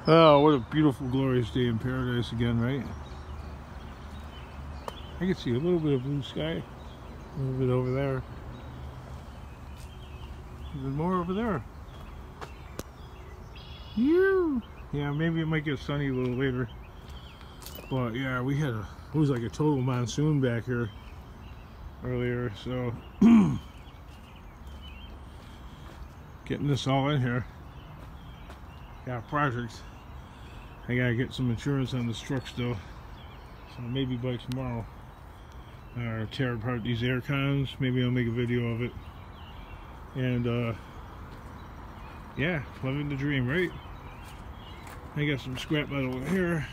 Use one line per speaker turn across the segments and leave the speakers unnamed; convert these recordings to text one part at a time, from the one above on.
Oh, what a beautiful, glorious day in paradise again, right? I can see a little bit of blue sky, a little bit over there, even more over there. Yeah, maybe it might get sunny a little later, but yeah, we had it was like a total monsoon back here earlier, so getting this all in here. Got projects. I gotta get some insurance on this truck still, so maybe by tomorrow tear apart these air cons. Maybe I'll make a video of it. And yeah, living the dream, right? I got some scrap metal in here.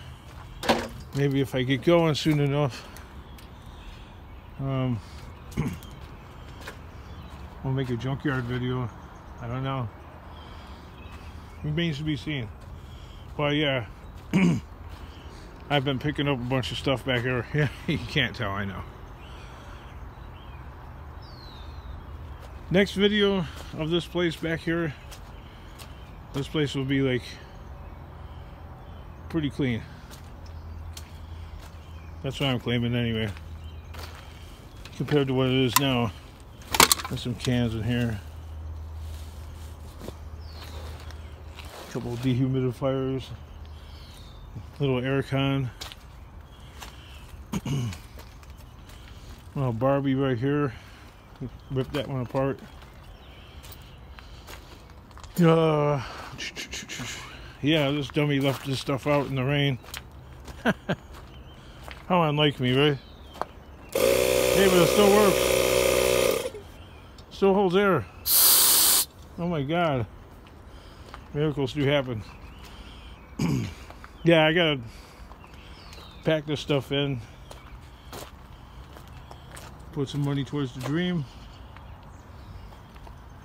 Maybe if I get going soon enough, I'll make a junkyard video. I don't know, remains to be seen. But yeah, I've been picking up a bunch of stuff back here. Yeah, you can't tell, I know. Next video of this place back here, this place will be like pretty clean. That's what I'm claiming anyway, compared to what it is now. There's some cans in here, a couple of dehumidifiers, little air con, little Barbie right here. Rip that one apart. Yeah, this dummy left this stuff out in the rain. How unlike me, right? Hey, but it still works. Still holds air. Oh my god. Miracles do happen. Yeah, I gotta pack this stuff in. Put some money towards the dream.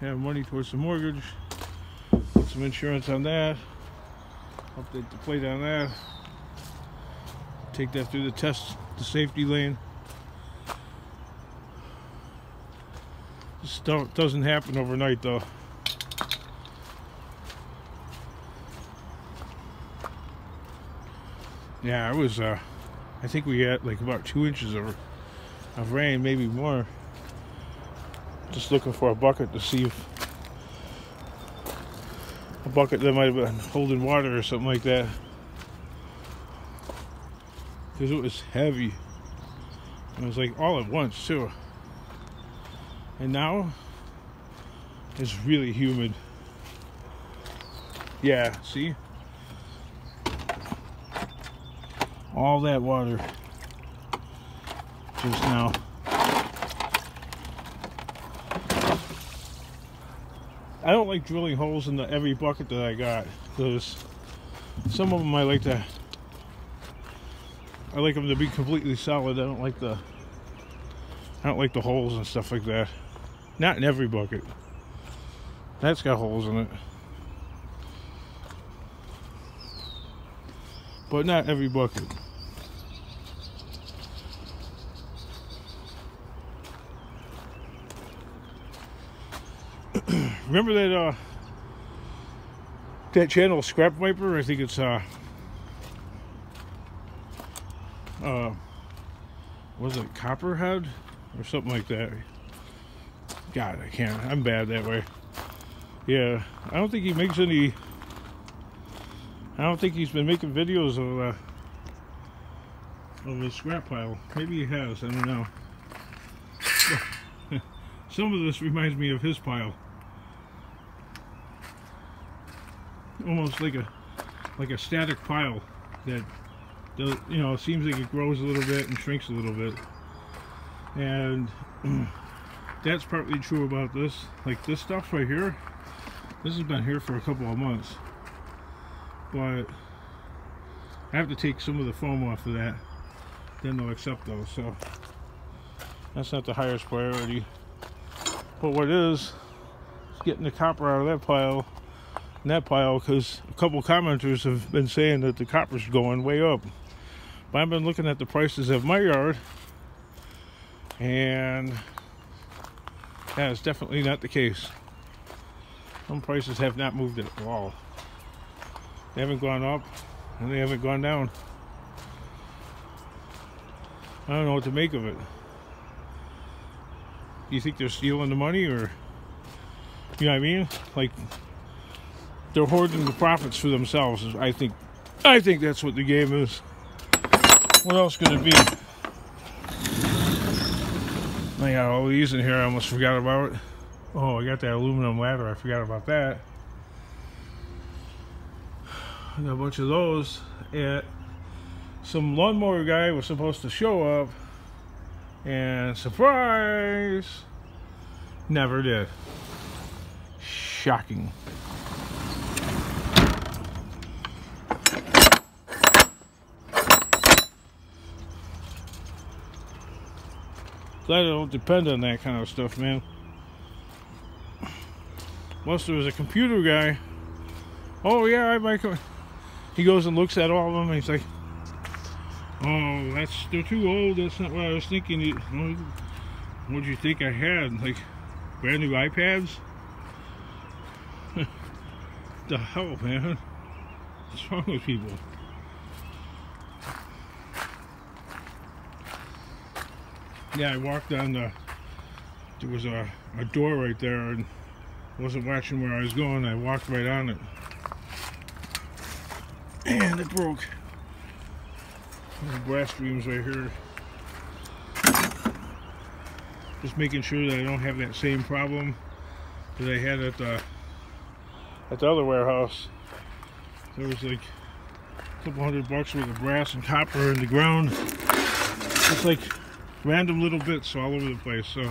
Have money towards the mortgage. Put some insurance on that. Update the plate on that. Take that through the test, the safety lane. This stuff doesn't happen overnight though. Yeah, it was I think we got like about 2 inches of rain, maybe more. Just looking for a bucket to see if a bucket that might have been holding water or something like that, because it was heavy. It was like all at once too. And now it's really humid. Yeah, see? All that water just now. I don't like drilling holes in every bucket that I got, because some of them I like them to be completely solid. I don't like the holes and stuff like that. Not in every bucket. That's got holes in it, but not every bucket. Remember that channel Scrap Viper? I think it's was it Copperhead or something like that? God, I can't. I'm bad that way. Yeah, I don't think he makes any. I don't think he's been making videos of his scrap pile. Maybe he has. I don't know. Some of this reminds me of his pile. Almost like a static pile that does, you know, it seems like it grows a little bit and shrinks a little bit. And that's partly true about this. Like this stuff right here, this has been here for a couple of months, but I have to take some of the foam off of that, then they'll accept those. So that's not the highest priority, but what is getting the copper out of that pile and that pile, because a couple commenters have been saying that the copper's going way up. But I've been looking at the prices of my yard, and that is definitely not the case. Some prices have not moved at all. They haven't gone up and they haven't gone down. I don't know what to make of it. You think they're stealing the money, or you know what I mean? Like they're hoarding the profits for themselves. I think that's what the game is. What else could it be? I got all these in here I almost forgot about. Oh, I got that aluminum ladder. I forgot about that. I got a bunch of those. And some lawnmower guy was supposed to show up, and surprise, never did. Shocking. Glad I don't depend on that kind of stuff, man. Once there was a computer guy. Oh yeah, I might come. He goes and looks at all of them and he's like, oh, they're too old. That's not what I was thinking. What do you think I had? Like brand new iPads? The hell, man? What's wrong with people? Yeah, I walked on there was a door right there and wasn't watching where I was going. I walked right on it. And it broke. There's brass streams right here. Just making sure that I don't have that same problem that I had at the other warehouse. There was like a couple $100 worth of brass and copper in the ground. It's like random little bits all over the place. So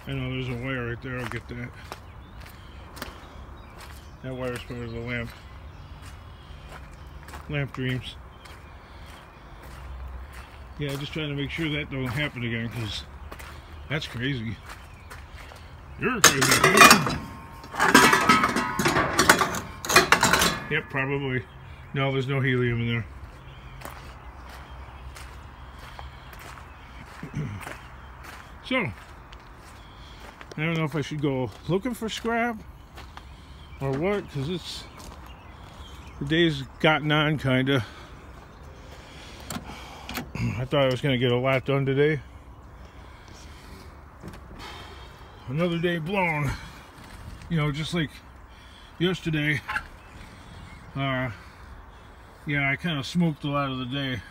I know there's a wire right there. I'll get that. That wire's part of the lamp dreams. Yeah, just trying to make sure that don't happen again, because that's crazy. You're crazy. Yep, probably. No, there's no helium in there. So, I don't know if I should go looking for scrap or what, because the day's gotten on, kinda. I thought I was gonna get a lot done today. Another day blown. You know, just like yesterday. Yeah, I kind of smoked a lot of the day.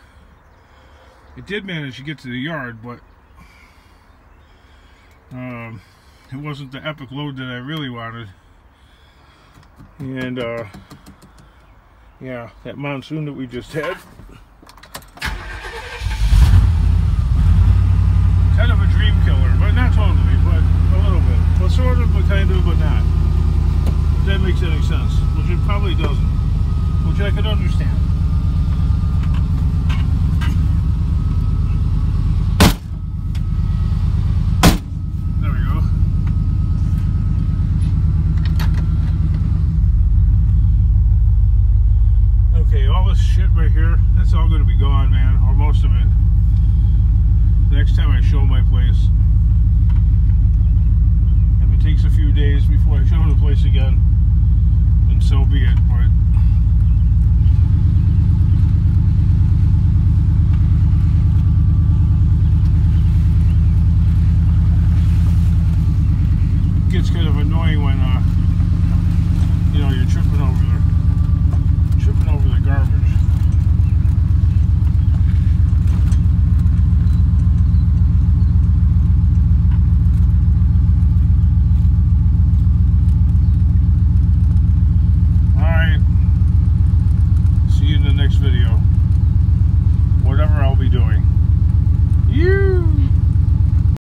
It did manage to get to the yard, but it wasn't the epic load that I really wanted. And yeah, that monsoon that we just had, kind of a dream killer, but not totally, but a little bit. Well, sort of, but kind of, but not. If that makes any sense, which it probably doesn't, which I could understand. There we go. Okay, all this shit right here, that's all going to be gone, man, or most of it. The next time I show my place. If it takes a few days before I show the place again,